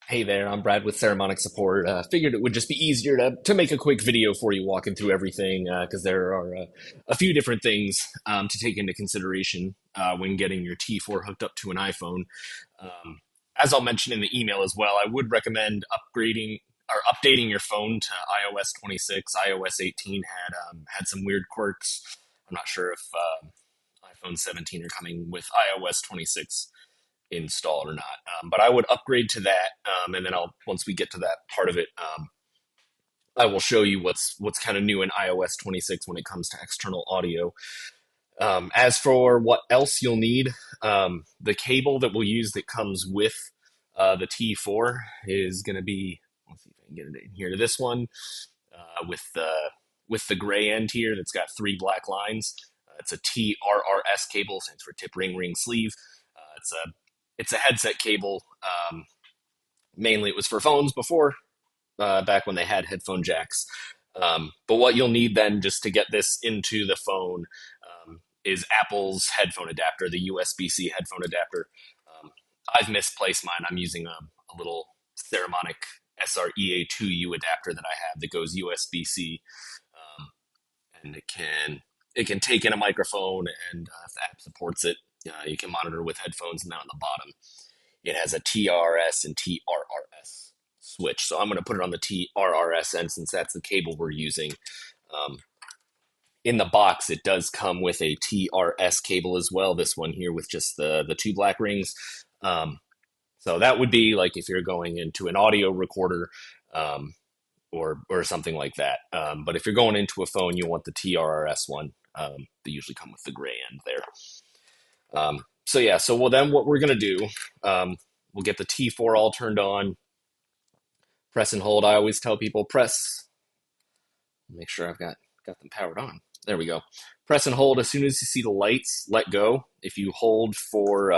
Hey there, I'm Brad with Saramonic Support. Figured it would just be easier to make a quick video for you walking through everything because there are a few different things to take into consideration when getting your T4 hooked up to an iPhone. Um, as I'll mention in the email as well, I would recommend upgrading or updating your phone to iOS 26. iOS 18 had some weird quirks. I'm not sure if iPhone 17 are coming with iOS 26 installed or not. But I would upgrade to that, and then I'll once we get to that part of it, I will show you what's kind of new in iOS 26 when it comes to external audio. As for what else you'll need, the cable that we'll use that comes with the T4 is going to be. Let's see if I can get it in here. This one with the gray end here that's got three black lines. It's a TRRS cable, stands for tip ring ring sleeve. It's a headset cable. Mainly, it was for phones before, back when they had headphone jacks. But what you'll need then, just to get this into the phone, is Apple's headphone adapter, the USB-C headphone adapter. Um, I've misplaced mine. I'm using a little Saramonic SREA2U adapter that I have that goes USB-C, and it can take in a microphone, and if the app supports it, you can monitor with headphones. And then on the bottom, it has a TRS and TRRS switch. So I'm going to put it on the TRRS end since that's the cable we're using. Um, in the box, it does come with a TRS cable as well. This one here with just the two black rings. So that would be like if you're going into an audio recorder, or something like that. But if you're going into a phone, you want the TRRS one. They usually come with the gray end there. So yeah, then what we're gonna do, we'll get the T4 all turned on, press and hold. I always tell people press, make sure I've got them powered on. There we go. Press and hold as soon as you see the lights, let go. If you hold for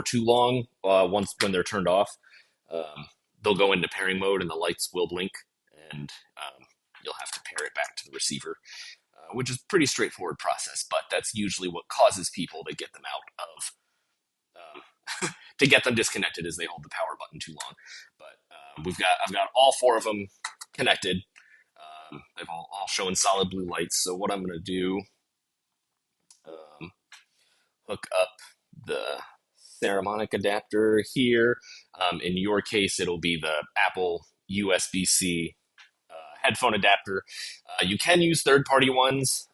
too long, once when they're turned off, they'll go into pairing mode and the lights will blink, and you'll have to pair it back to the receiver, which is a pretty straightforward process, but that's usually what causes people to get them out of to get them disconnected is they hold the power button too long. But I've got all four of them connected. They've all showing solid blue lights. So what I'm going to do, hook up the Saramonic adapter here. In your case, it'll be the Apple USB-C headphone adapter. You can use third-party ones,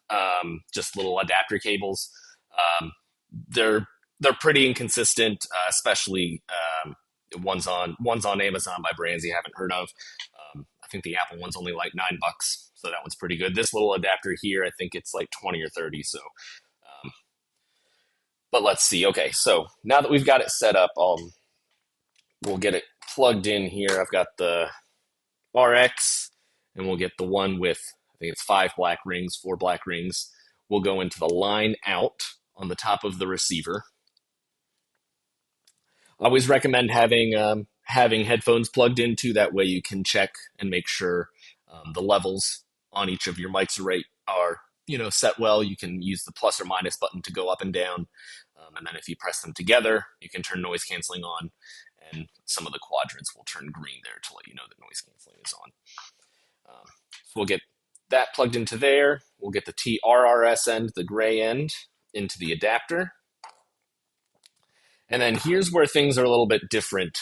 just little adapter cables. They're pretty inconsistent, especially ones on Amazon by brands you haven't heard of. I think the Apple one's only like $9, so that one's pretty good. This little adapter here, I think it's like 20 or 30. So, but let's see. Okay, so now that we've got it set up, we'll get it plugged in here. I've got the RX, and we'll get the one with, I think it's 4 black rings. We'll go into the line out on the top of the receiver. I always recommend having headphones plugged into. That way you can check and make sure the levels on each of your mics are set well. You can use the plus or minus button to go up and down, and then if you press them together, you can turn noise canceling on, and some of the quadrants will turn green there to let you know that noise canceling is on. So we'll get that plugged into there. We'll get the TRRS end, the gray end, into the adapter. And then here's where things are a little bit different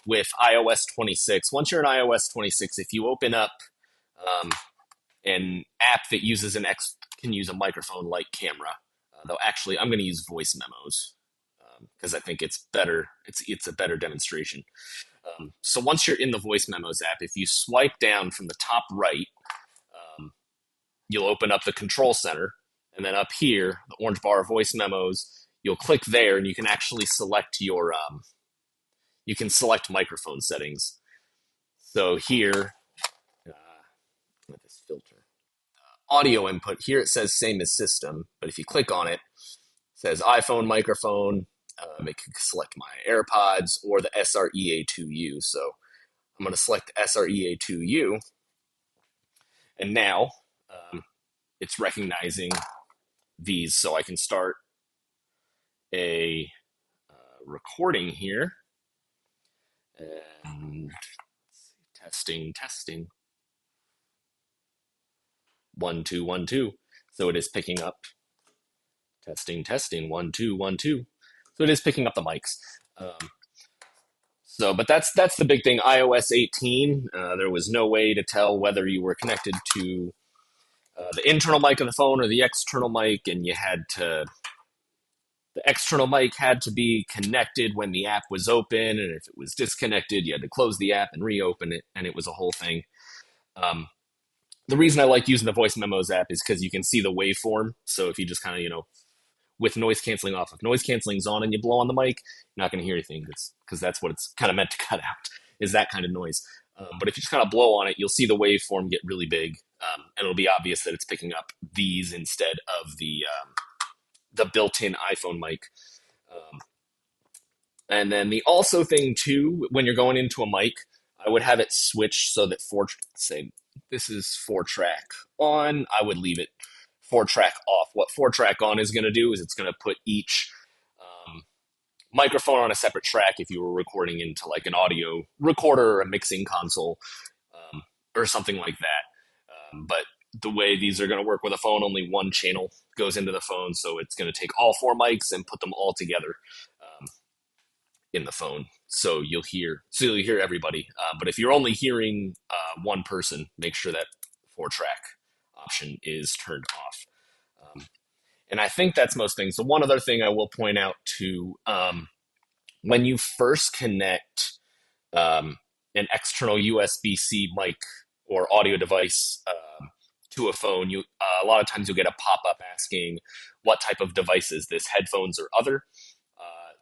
with iOS 26. Once you're in iOS 26, if you open up an app that can use a microphone-like camera, though actually I'm going to use voice memos because I think it's better. It's a better demonstration. So once you're in the voice memos app, if you swipe down from the top right, you'll open up the control center, and then up here, the orange bar of voice memos, you'll click there, and you can actually select microphone settings. So here, let this filter. Audio input, here it says same as system, but if you click on it, it says iPhone microphone. It can select my AirPods or the SREA2U. So I'm going to select SREA2U, and now it's recognizing these, so I can start a recording here. And Testing, testing. 1, 2, 1, 2. So it is picking up. Testing, testing. 1, 2, 1, 2. So it is picking up the mics. But that's the big thing. iOS 18, there was no way to tell whether you were connected to the internal mic of the phone or the external mic, and the external mic had to be connected when the app was open, and if it was disconnected, you had to close the app and reopen it, and it was a whole thing. Um, the reason I like using the voice memos app is because you can see the waveform. So if you just kind of, with noise canceling off, if noise canceling's on and you blow on the mic, you're not going to hear anything because that's what it's kind of meant to cut out, is that kind of noise. But if you just kind of blow on it, you'll see the waveform get really big, and it'll be obvious that it's picking up these instead of the built-in iPhone mic. And then the also thing too, when you're going into a mic, I would have it switch so that say this is 4-track on, I would leave it 4-track off. What 4-track on is going to do is it's going to put each microphone on a separate track if you were recording into like an audio recorder or a mixing console, or something like that. But the way these are going to work with a phone, only one channel goes into the phone, so it's going to take all 4 mics and put them all together in the phone. So you'll hear everybody. But if you're only hearing one person, make sure that 4-track option is turned off. And I think that's most things. The one other thing I will point out too, when you first connect an external USB-C mic or audio device to a phone, a lot of times you'll get a pop-up asking what type of device is this, headphones or other.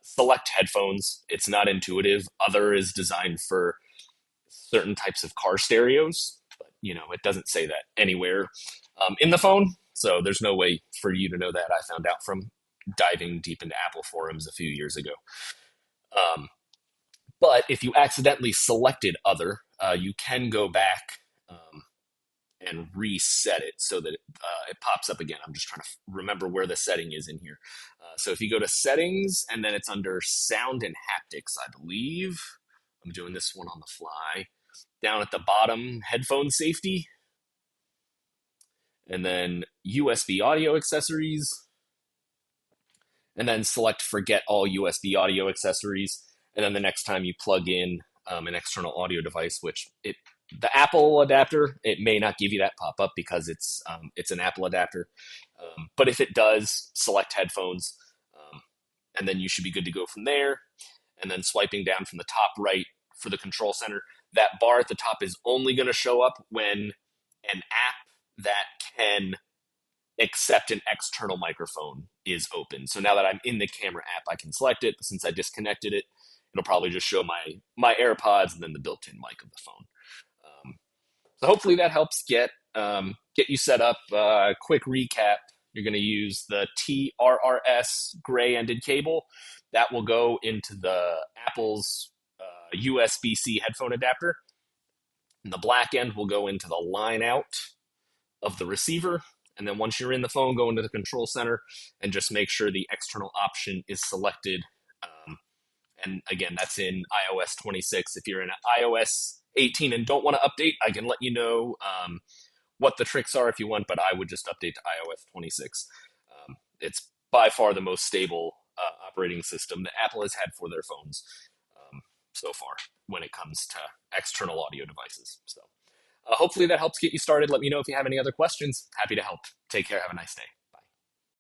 Select headphones. It's not intuitive. Other is designed for certain types of car stereos, but it doesn't say that anywhere in the phone. So there's no way for you to know that. I found out from diving deep into Apple forums a few years ago. But if you accidentally selected other, you can go back and reset it so that it pops up again. I'm just trying to remember where the setting is in here. So if you go to settings, and then it's under sound and haptics, I believe. I'm doing this one on the fly. Down at the bottom, headphone safety. And then USB audio accessories. And then select forget all USB audio accessories. And then the next time you plug in an external audio device, which the Apple adapter, it may not give you that pop-up because it's an Apple adapter. But if it does, select headphones, and then you should be good to go from there. And then swiping down from the top right for the control center, that bar at the top is only going to show up when an app that can accept an external microphone is open. So now that I'm in the camera app, I can select it. But since I disconnected it, it'll probably just show my AirPods and then the built-in mic of the phone. So hopefully that helps get you set up. Quick recap: you're going to use the TRRS gray-ended cable that will go into the Apple's USB-C headphone adapter, and the black end will go into the line out of the receiver. And then once you're in the phone, go into the control center and just make sure the external option is selected. And again, that's in iOS 26. If you're in iOS 18 and don't want to update, I can let you know what the tricks are if you want, but I would just update to iOS 26. It's by far the most stable operating system that Apple has had for their phones so far when it comes to external audio devices. So hopefully that helps get you started. Let me know if you have any other questions. Happy to help. Take care. Have a nice day.